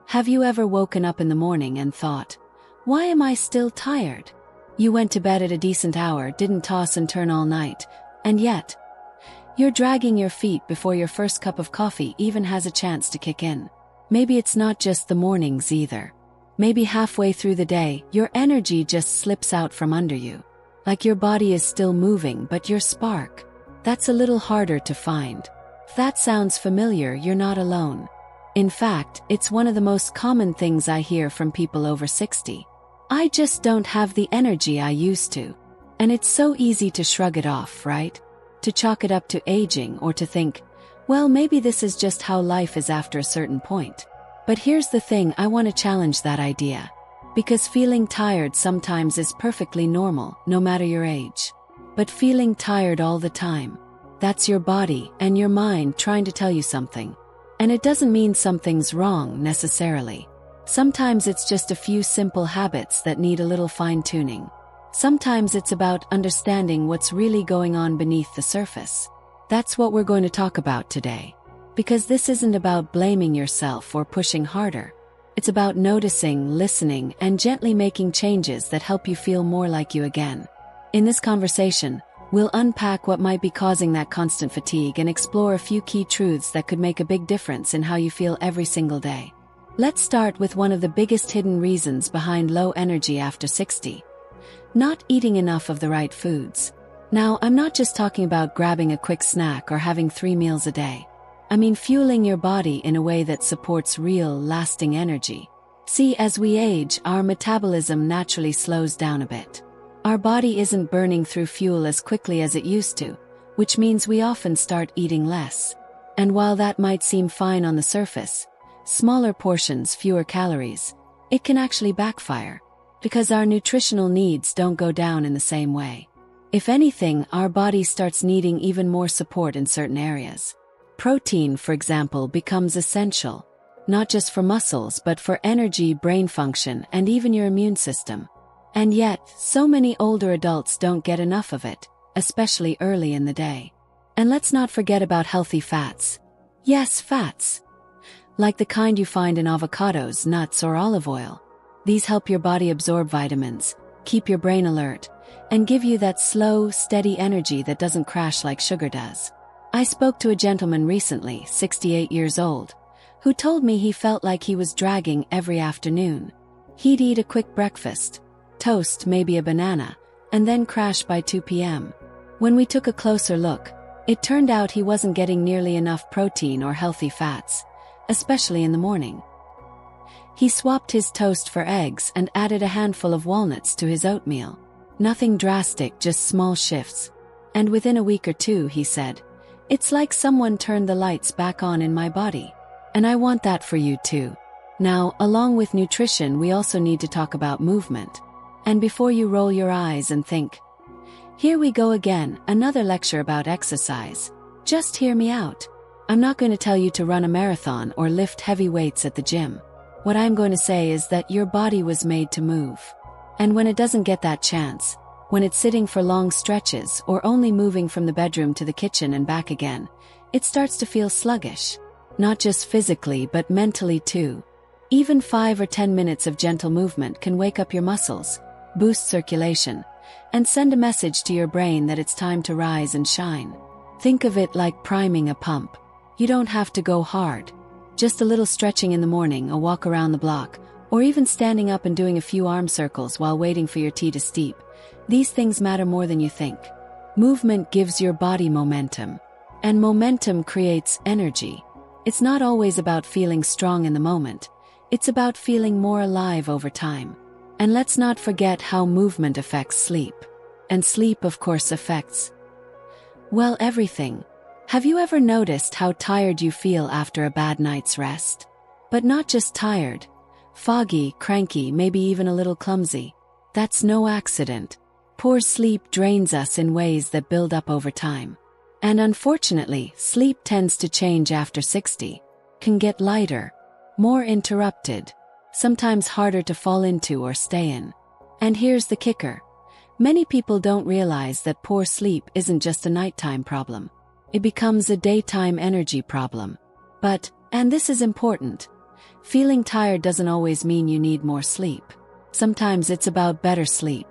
Have you ever woken up in the morning and thought, why am I still tired? You went to bed at a decent hour, didn't toss and turn all night, and yet, you're dragging your feet before your first cup of coffee even has a chance to kick in. Maybe it's not just the mornings either. Maybe halfway through the day, your energy just slips out from under you. Like your body is still moving, but your spark, that's a little harder to find. If that sounds familiar, you're not alone. In fact, it's one of the most common things I hear from people over 60. I just don't have the energy I used to. And it's so easy to shrug it off, right? To chalk it up to aging or to think, well, maybe this is just how life is after a certain point. But here's the thing, I want to challenge that idea. Because feeling tired sometimes is perfectly normal, no matter your age. But feeling tired all the time, that's your body and your mind trying to tell you something. And it doesn't mean something's wrong necessarily. Sometimes it's just a few simple habits that need a little fine-tuning. Sometimes it's about understanding what's really going on beneath the surface. That's what we're going to talk about today. Because this isn't about blaming yourself or pushing harder. It's about noticing, listening, and gently making changes that help you feel more like you again. In this conversation, we'll unpack what might be causing that constant fatigue and explore a few key truths that could make a big difference in how you feel every single day. Let's start with one of the biggest hidden reasons behind low energy after 60. Not eating enough of the right foods. Now, I'm not just talking about grabbing a quick snack or having 3 meals a day. I mean fueling your body in a way that supports real, lasting energy. See, as we age, our metabolism naturally slows down a bit. Our body isn't burning through fuel as quickly as it used to, which means we often start eating less. And while that might seem fine on the surface, smaller portions, fewer calories, it can actually backfire, because our nutritional needs don't go down in the same way. If anything, our body starts needing even more support in certain areas. Protein, for example, becomes essential, not just for muscles but for energy, brain function, and even your immune system. And yet, so many older adults don't get enough of it, especially early in the day. And let's not forget about healthy fats. Yes, fats. Like the kind you find in avocados, nuts, or olive oil. These help your body absorb vitamins, keep your brain alert, and give you that slow, steady energy that doesn't crash like sugar does. I spoke to a gentleman recently, 68 years old, who told me he felt like he was dragging every afternoon. He'd eat a quick breakfast, toast, maybe a banana, and then crash by 2 p.m. When we took a closer look, it turned out he wasn't getting nearly enough protein or healthy fats, especially in the morning. He swapped his toast for eggs and added a handful of walnuts to his oatmeal. Nothing drastic, just small shifts. And within a week or two, he said, it's like someone turned the lights back on in my body. And I want that for you too. Now, along with nutrition, we also need to talk about movement. And before you roll your eyes and think, here we go again, another lecture about exercise, just hear me out. I'm not going to tell you to run a marathon or lift heavy weights at the gym. What I'm going to say is that your body was made to move. And when it doesn't get that chance, when it's sitting for long stretches or only moving from the bedroom to the kitchen and back again, it starts to feel sluggish. Not just physically but mentally too. Even 5 or 10 minutes of gentle movement can wake up your muscles, boost circulation, and send a message to your brain that it's time to rise and shine. Think of it like priming a pump. You don't have to go hard. Just a little stretching in the morning, a walk around the block, or even standing up and doing a few arm circles while waiting for your tea to steep. These things matter more than you think. Movement gives your body momentum. And momentum creates energy. It's not always about feeling strong in the moment. It's about feeling more alive over time. And let's not forget how movement affects sleep. And sleep, of course, affects, well, everything. Have you ever noticed how tired you feel after a bad night's rest? But not just tired. Foggy, cranky, maybe even a little clumsy. That's no accident. Poor sleep drains us in ways that build up over time. And unfortunately, sleep tends to change after 60. Can get lighter, more interrupted, sometimes harder to fall into or stay in. And here's the kicker. Many people don't realize that poor sleep isn't just a nighttime problem. It becomes a daytime energy problem. But, and this is important, feeling tired doesn't always mean you need more sleep. Sometimes it's about better sleep.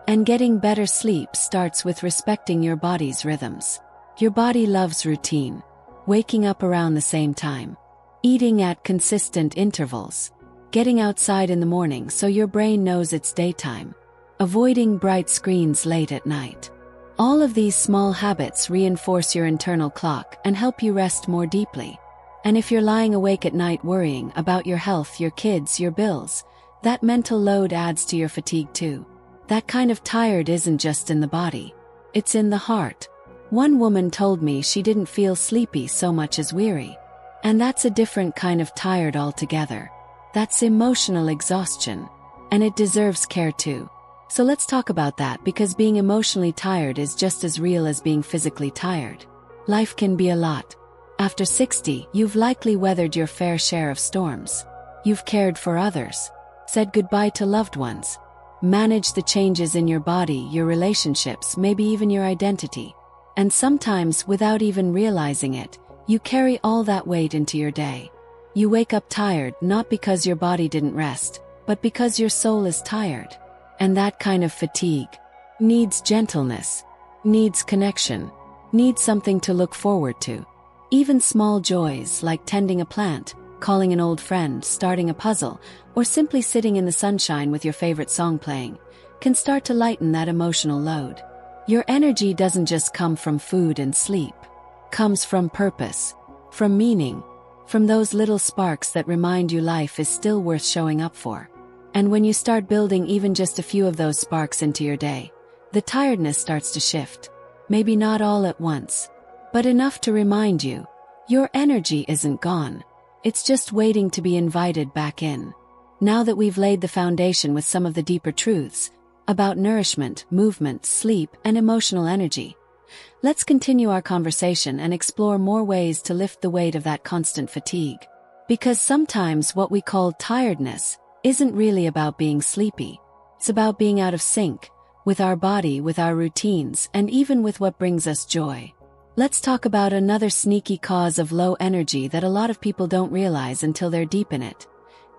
And getting better sleep starts with respecting your body's rhythms. Your body loves routine, waking up around the same time, eating at consistent intervals, getting outside in the morning so your brain knows it's daytime, avoiding bright screens late at night. All of these small habits reinforce your internal clock and help you rest more deeply. And if you're lying awake at night worrying about your health, your kids, your bills, that mental load adds to your fatigue too. That kind of tired isn't just in the body, it's in the heart. One woman told me she didn't feel sleepy so much as weary. And that's a different kind of tired altogether. That's emotional exhaustion. And it deserves care too. So let's talk about that, because being emotionally tired is just as real as being physically tired. Life can be a lot. After 60, you've likely weathered your fair share of storms. You've cared for others, said goodbye to loved ones, managed the changes in your body, your relationships, maybe even your identity. And sometimes, without even realizing it, you carry all that weight into your day. You wake up tired not because your body didn't rest, but because your soul is tired. And that kind of fatigue needs gentleness, needs connection, needs something to look forward to. Even small joys like tending a plant, calling an old friend, starting a puzzle, or simply sitting in the sunshine with your favorite song playing, can start to lighten that emotional load. Your energy doesn't just come from food and sleep. It comes from purpose, from meaning, from those little sparks that remind you life is still worth showing up for. And when you start building even just a few of those sparks into your day, the tiredness starts to shift. Maybe not all at once, but enough to remind you, your energy isn't gone. It's just waiting to be invited back in. Now that we've laid the foundation with some of the deeper truths about nourishment, movement, sleep, and emotional energy, let's continue our conversation and explore more ways to lift the weight of that constant fatigue. Because sometimes what we call tiredness isn't really about being sleepy. It's about being out of sync with our body, with our routines, and even with what brings us joy. Let's talk about another sneaky cause of low energy that a lot of people don't realize until they're deep in it.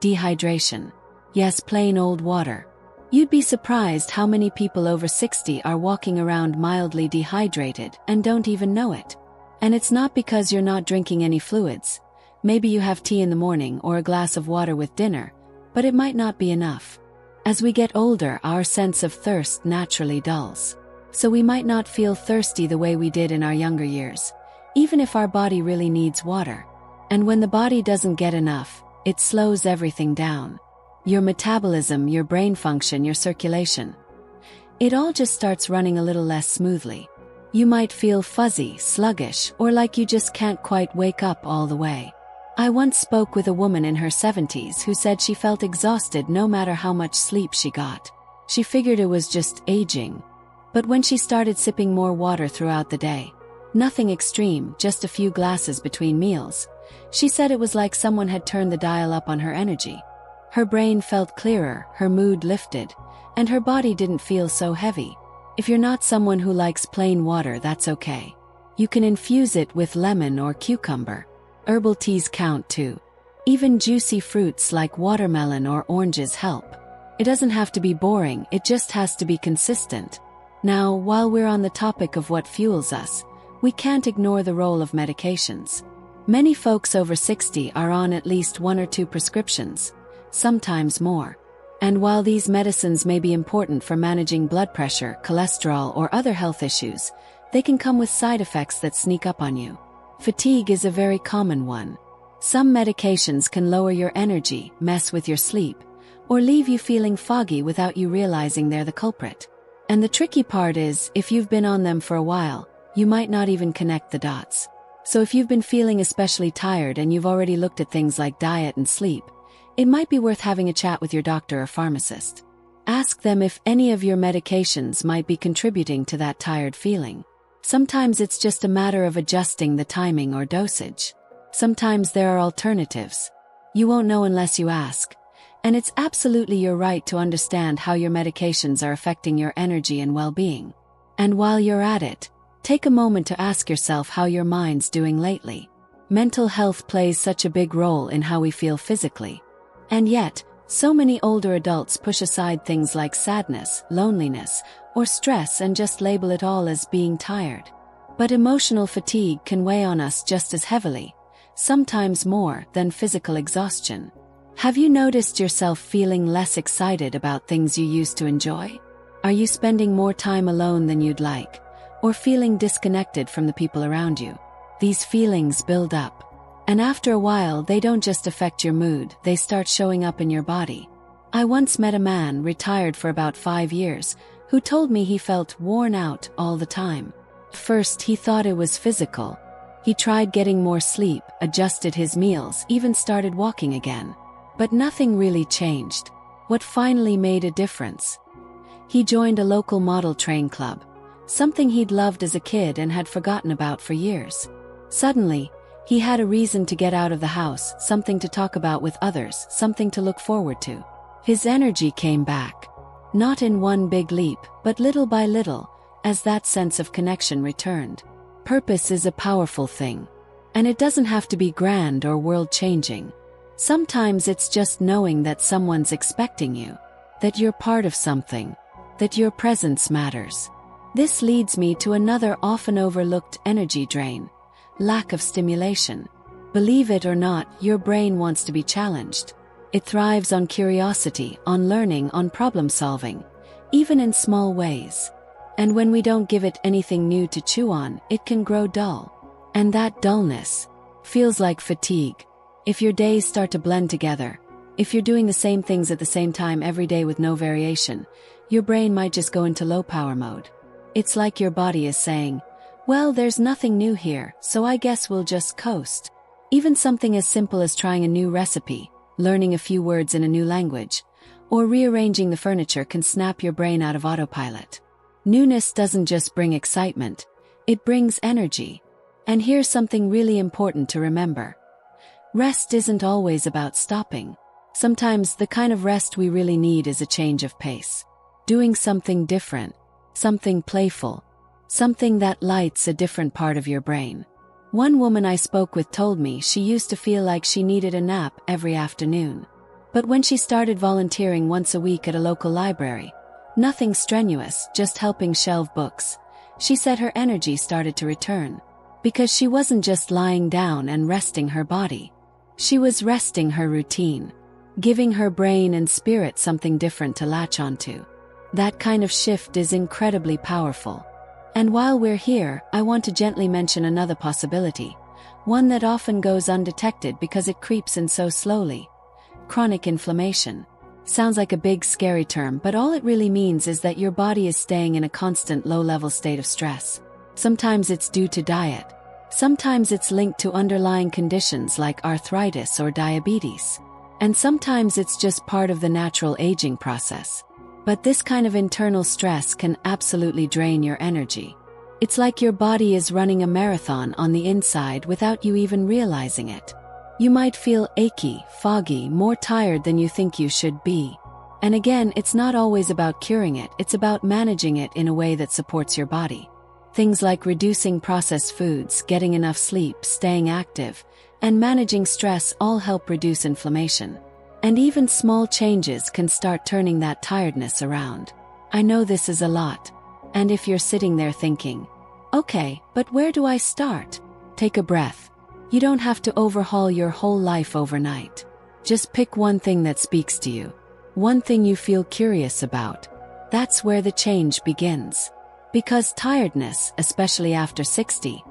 Dehydration. Yes, plain old water. You'd be surprised how many people over 60 are walking around mildly dehydrated and don't even know it. And it's not because you're not drinking any fluids. Maybe you have tea in the morning or a glass of water with dinner, but it might not be enough. As we get older, our sense of thirst naturally dulls. So we might not feel thirsty the way we did in our younger years, even if our body really needs water. And when the body doesn't get enough, it slows everything down. Your metabolism, your brain function, your circulation. It all just starts running a little less smoothly. You might feel fuzzy, sluggish, or like you just can't quite wake up all the way. I once spoke with a woman in her 70s who said she felt exhausted no matter how much sleep she got. She figured it was just aging. But when she started sipping more water throughout the day, nothing extreme, just a few glasses between meals, she said it was like someone had turned the dial up on her energy. Her brain felt clearer, her mood lifted, and her body didn't feel so heavy. If you're not someone who likes plain water, that's okay. You can infuse it with lemon or cucumber. Herbal teas count too. Even juicy fruits like watermelon or oranges help. It doesn't have to be boring, it just has to be consistent. Now, while we're on the topic of what fuels us, we can't ignore the role of medications. Many folks over 60 are on at least 1 or 2 prescriptions, sometimes more. And while these medicines may be important for managing blood pressure, cholesterol, or other health issues, they can come with side effects that sneak up on you. Fatigue is a very common one. Some medications can lower your energy, mess with your sleep, or leave you feeling foggy without you realizing they're the culprit. And the tricky part is, if you've been on them for a while, you might not even connect the dots. So if you've been feeling especially tired and you've already looked at things like diet and sleep, it might be worth having a chat with your doctor or pharmacist. Ask them if any of your medications might be contributing to that tired feeling. Sometimes it's just a matter of adjusting the timing or dosage. Sometimes there are alternatives. You won't know unless you ask. And it's absolutely your right to understand how your medications are affecting your energy and well-being. And while you're at it, take a moment to ask yourself how your mind's doing lately. Mental health plays such a big role in how we feel physically. And yet, so many older adults push aside things like sadness, loneliness, or stress and just label it all as being tired. But emotional fatigue can weigh on us just as heavily, sometimes more than physical exhaustion. Have you noticed yourself feeling less excited about things you used to enjoy? Are you spending more time alone than you'd like, or feeling disconnected from the people around you? These feelings build up, and after a while they don't just affect your mood, they start showing up in your body. I once met a man retired for about 5 years who told me he felt worn out all the time. First, he thought it was physical. He tried getting more sleep, adjusted his meals, even started walking again. But nothing really changed. What finally made a difference? He joined a local model train club, something he'd loved as a kid and had forgotten about for years. Suddenly, he had a reason to get out of the house, something to talk about with others, something to look forward to. His energy came back. Not in one big leap, but little by little, as that sense of connection returned. Purpose is a powerful thing. And it doesn't have to be grand or world-changing. Sometimes it's just knowing that someone's expecting you, that you're part of something, that your presence matters. This leads me to another often overlooked energy drain: lack of stimulation. Believe it or not, your brain wants to be challenged. It thrives on curiosity, on learning, on problem solving, even in small ways. And when we don't give it anything new to chew on, it can grow dull. And that dullness feels like fatigue. If your days start to blend together, if you're doing the same things at the same time every day with no variation, your brain might just go into low power mode. It's like your body is saying, well, there's nothing new here, so I guess we'll just coast. Even something as simple as trying a new recipe, learning a few words in a new language, or rearranging the furniture can snap your brain out of autopilot. Newness doesn't just bring excitement, it brings energy. And here's something really important to remember. Rest isn't always about stopping. Sometimes the kind of rest we really need is a change of pace. Doing something different, something playful, something that lights a different part of your brain. One woman I spoke with told me she used to feel like she needed a nap every afternoon. But when she started volunteering once a week at a local library, nothing strenuous, just helping shelve books, she said her energy started to return. Because she wasn't just lying down and resting her body. She was resting her routine, giving her brain and spirit something different to latch onto. That kind of shift is incredibly powerful. And while we're here, I want to gently mention another possibility, one that often goes undetected because it creeps in so slowly. Chronic inflammation. Sounds like a big scary term, but all it really means is that your body is staying in a constant low-level state of stress. Sometimes it's due to diet. Sometimes it's linked to underlying conditions like arthritis or diabetes. And sometimes it's just part of the natural aging process. But this kind of internal stress can absolutely drain your energy. It's like your body is running a marathon on the inside without you even realizing it. You might feel achy, foggy, more tired than you think you should be. And again, it's not always about curing it, it's about managing it in a way that supports your body. Things like reducing processed foods, getting enough sleep, staying active, and managing stress all help reduce inflammation. And even small changes can start turning that tiredness around. I know this is a lot. And if you're sitting there thinking, okay, but where do I start? Take a breath. You don't have to overhaul your whole life overnight. Just pick one thing that speaks to you. One thing you feel curious about. That's where the change begins. Because tiredness, especially after 60,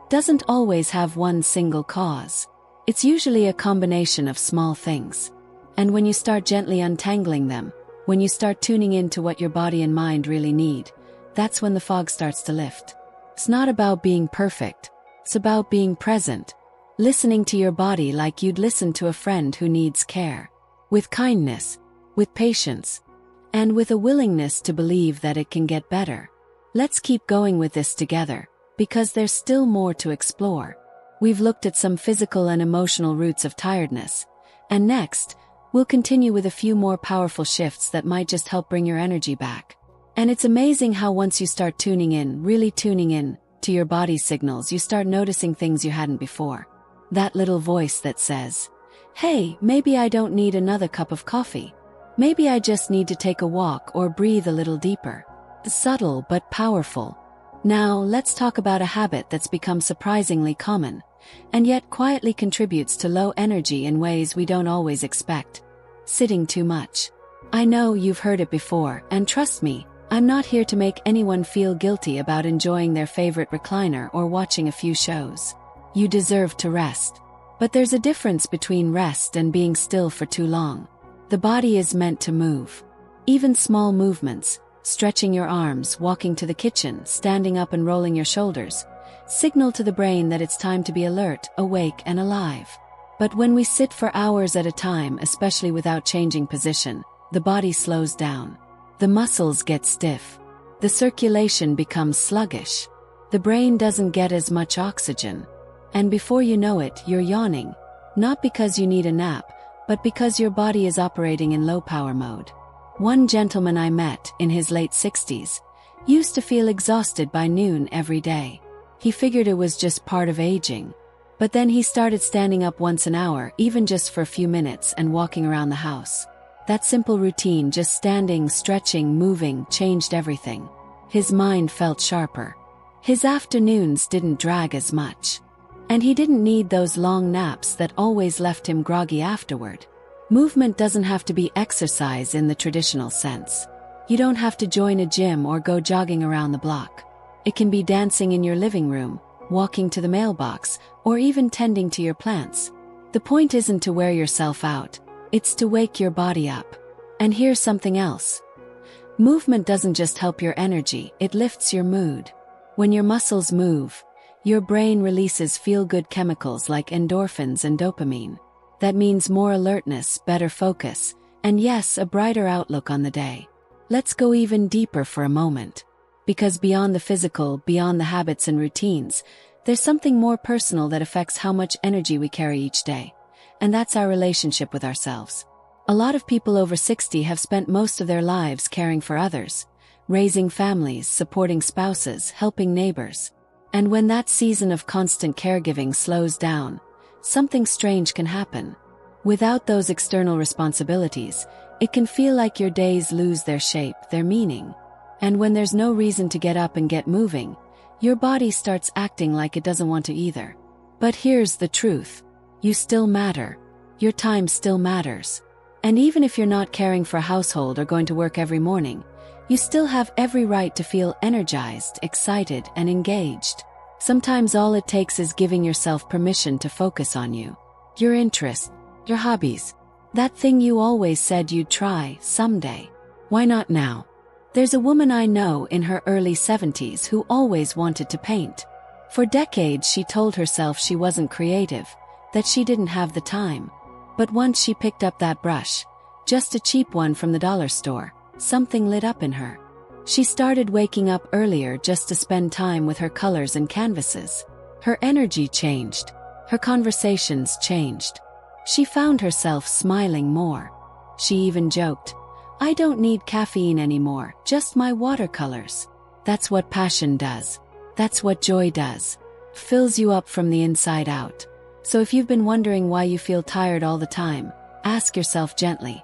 doesn't always have one single cause. It's usually a combination of small things. And when you start gently untangling them, when you start tuning into what your body and mind really need, that's when the fog starts to lift. It's not about being perfect. It's about being present, listening to your body like you'd listen to a friend who needs care. With kindness, with patience, and with a willingness to believe that it can get better. Let's keep going with this together, because there's still more to explore. We've looked at some physical and emotional roots of tiredness, and next, we'll continue with a few more powerful shifts that might just help bring your energy back. And it's amazing how once you start tuning in, really tuning in, to your body's signals, you start noticing things you hadn't before. That little voice that says, "Hey, maybe I don't need another cup of coffee. Maybe I just need to take a walk or breathe a little deeper." Subtle but powerful. Now, let's talk about a habit that's become surprisingly common, and yet quietly contributes to low energy in ways we don't always expect. Sitting too much. I know you've heard it before, and trust me, I'm not here to make anyone feel guilty about enjoying their favorite recliner or watching a few shows. You deserve to rest. But there's a difference between rest and being still for too long. The body is meant to move. Even small movements, stretching your arms, walking to the kitchen, standing up and rolling your shoulders, signal to the brain that it's time to be alert, awake, and alive. But when we sit for hours at a time, especially without changing position, the body slows down. The muscles get stiff. The circulation becomes sluggish. The brain doesn't get as much oxygen. And before you know it, you're yawning. Not because you need a nap, but because your body is operating in low-power mode. One gentleman I met, in his late 60s, used to feel exhausted by noon every day. He figured it was just part of aging. But then he started standing up once an hour, even just for a few minutes, and walking around the house. That simple routine, just standing, stretching, moving, changed everything. His mind felt sharper. His afternoons didn't drag as much. And he didn't need those long naps that always left him groggy afterward. Movement doesn't have to be exercise in the traditional sense. You don't have to join a gym or go jogging around the block. It can be dancing in your living room, walking to the mailbox, or even tending to your plants. The point isn't to wear yourself out, it's to wake your body up. And here's something else. Movement doesn't just help your energy, it lifts your mood. When your muscles move, your brain releases feel-good chemicals like endorphins and dopamine. That means more alertness, better focus, and yes, a brighter outlook on the day. Let's go even deeper for a moment. Because beyond the physical, beyond the habits and routines, there's something more personal that affects how much energy we carry each day. And that's our relationship with ourselves. A lot of people over 60 have spent most of their lives caring for others, raising families, supporting spouses, helping neighbors. And when that season of constant caregiving slows down, something strange can happen. Without those external responsibilities, it can feel like your days lose their shape, their meaning. And when there's no reason to get up and get moving, your body starts acting like it doesn't want to either. But here's the truth. You still matter. Your time still matters. And even if you're not caring for a household or going to work every morning, you still have every right to feel energized, excited, and engaged. Sometimes all it takes is giving yourself permission to focus on you. Your interests, your hobbies. That thing you always said you'd try someday. Why not now? There's a woman I know in her early 70s who always wanted to paint. For decades she told herself she wasn't creative, that she didn't have the time. But once she picked up that brush, just a cheap one from the dollar store, something lit up in her. She started waking up earlier just to spend time with her colors and canvases. Her energy changed. Her conversations changed. She found herself smiling more. She even joked, "I don't need caffeine anymore, just my watercolors." That's what passion does. That's what joy does. Fills you up from the inside out. So if you've been wondering why you feel tired all the time, ask yourself gently,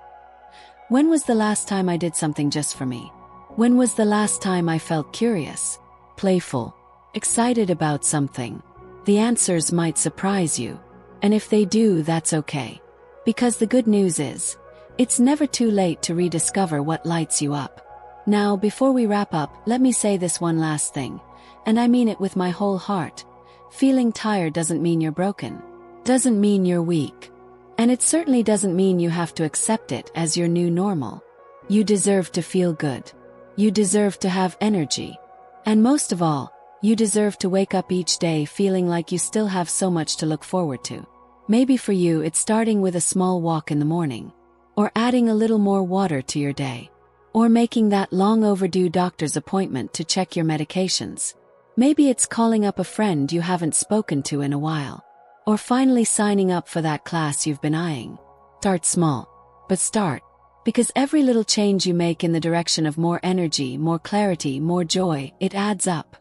when was the last time I did something just for me? When was the last time I felt curious, playful, excited about something? The answers might surprise you. And if they do, that's okay. Because the good news is, it's never too late to rediscover what lights you up. Now, before we wrap up, let me say this one last thing. And I mean it with my whole heart. Feeling tired doesn't mean you're broken. Doesn't mean you're weak. And it certainly doesn't mean you have to accept it as your new normal. You deserve to feel good. You deserve to have energy. And most of all, you deserve to wake up each day feeling like you still have so much to look forward to. Maybe for you it's starting with a small walk in the morning, or adding a little more water to your day, or making that long overdue doctor's appointment to check your medications. Maybe it's calling up a friend you haven't spoken to in a while, or finally signing up for that class you've been eyeing. Start small, but start, because every little change you make in the direction of more energy, more clarity, more joy, it adds up,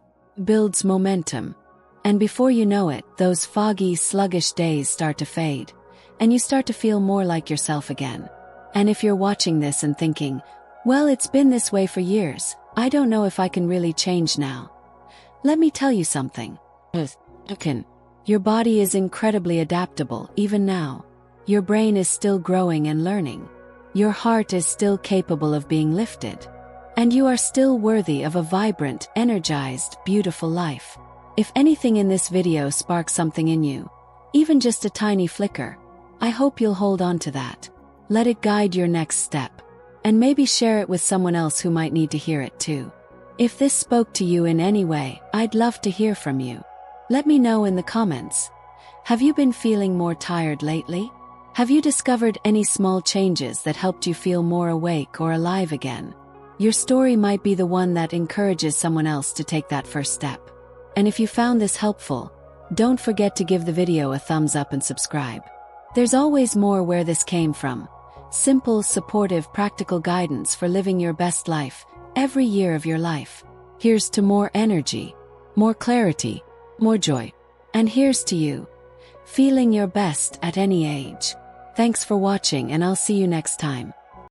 builds momentum. And before you know it, those foggy, sluggish days start to fade, and you start to feel more like yourself again. And if you're watching this and thinking, well, it's been this way for years, I don't know if I can really change now. Let me tell you something. Your body is incredibly adaptable, even now. Your brain is still growing and learning. Your heart is still capable of being lifted. And you are still worthy of a vibrant, energized, beautiful life. If anything in this video sparks something in you, even just a tiny flicker, I hope you'll hold on to that. Let it guide your next step. And maybe share it with someone else who might need to hear it too. If this spoke to you in any way, I'd love to hear from you. Let me know in the comments. Have you been feeling more tired lately? Have you discovered any small changes that helped you feel more awake or alive again? Your story might be the one that encourages someone else to take that first step. And if you found this helpful, don't forget to give the video a thumbs up and subscribe. There's always more where this came from. Simple, supportive, practical guidance for living your best life, every year of your life. Here's to more energy, more clarity, more joy. And here's to you, feeling your best at any age. Thanks for watching, and I'll see you next time.